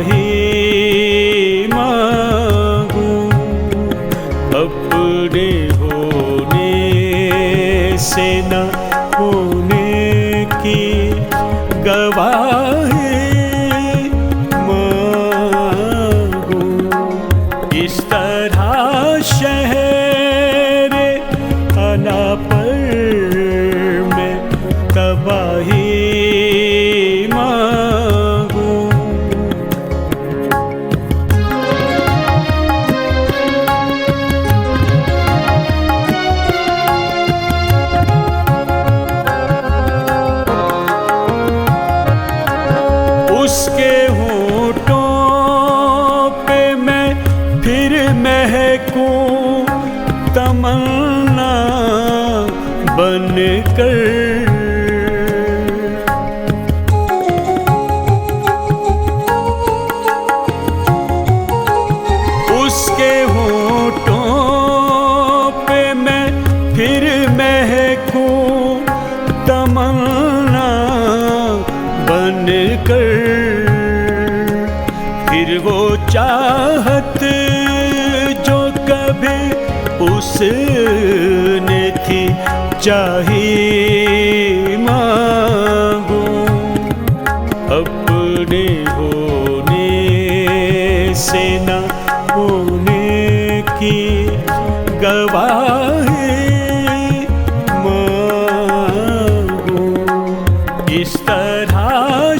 तबाही मांगूं, अपने होने से न होने की गवाही मांगूं। इस तरह शहर आना पर मैं तबाही उसके होठों पे मैं फिर महकूं तमन्ना बनकर। उसके होठों पे मैं फिर महकूं तमन्ना बनकर। फिर वो चाहत जो कभी उसने थी चाही मांगूं, अपने होने से न होने की गवाही मांगूं। इस तरह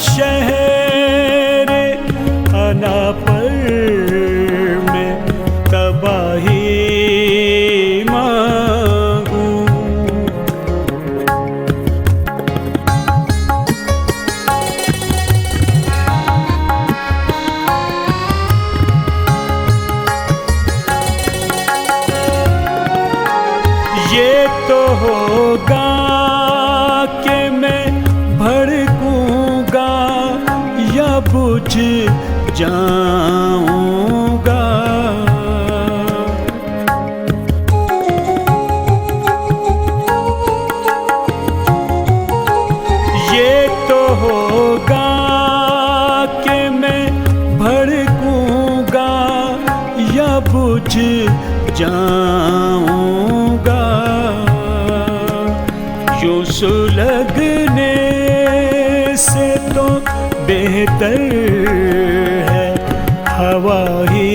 शहर आना पर मैं तबाही मांगूं। ये तो होगा कि मैं भड़कूंगा या बुझ जाऊंगा। ये तो होगा कि मैं भड़कूंगा या बुझ जाऊंगा। यूं सुलगने से तो बेहतर है हवा ही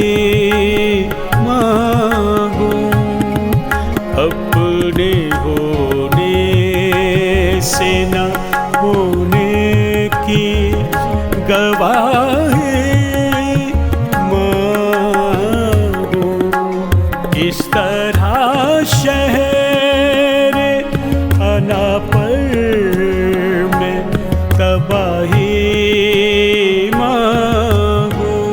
मांगूं, अपने होने से न होने की गवाही मांगूं। इस तरह शहर आना पर मैं तबाही मांगूं।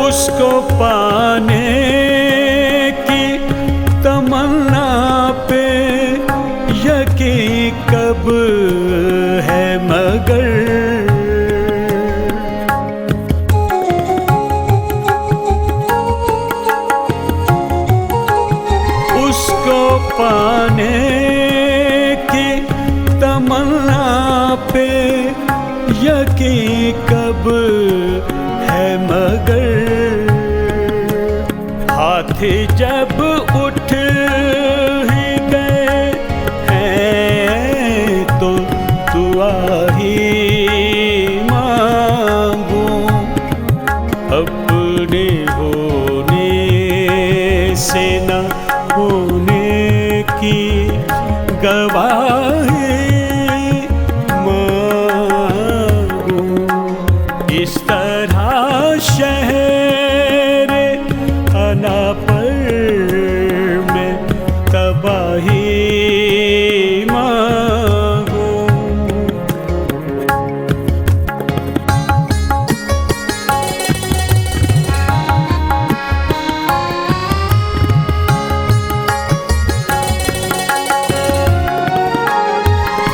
उसको पाने की तमन्ना पे यकीन कब है मगर। उसको पाने की तमन्ना पे यकीन कब है मगर। हाथ जब उठ ही गए हैं तो दुआ ही मांगूं, अपने होने से न होने की गवाही मांगूं। इस तरह शहर आना पर मैं तबाही मांगूं।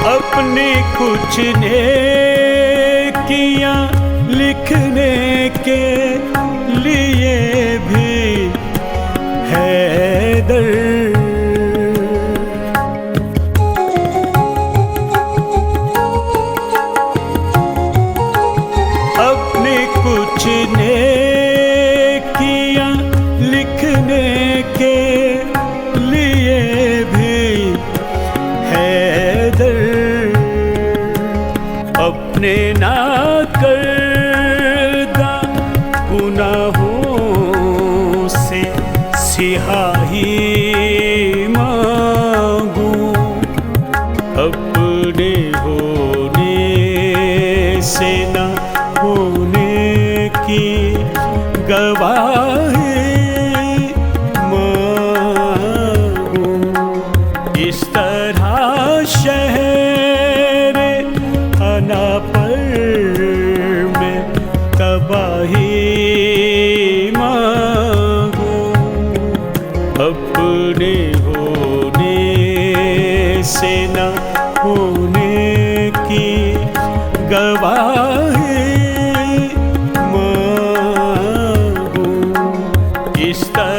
अपनी कुछ नेकियां लिखने के लिए गुनाहों से सिहाई मांगूं, अपने होने से न होने की गवाही मांगूं। इस तरह शहर अनापर में तबाही मांगूं, अपने होने से न होने की गवाही मांगूं। इस तरह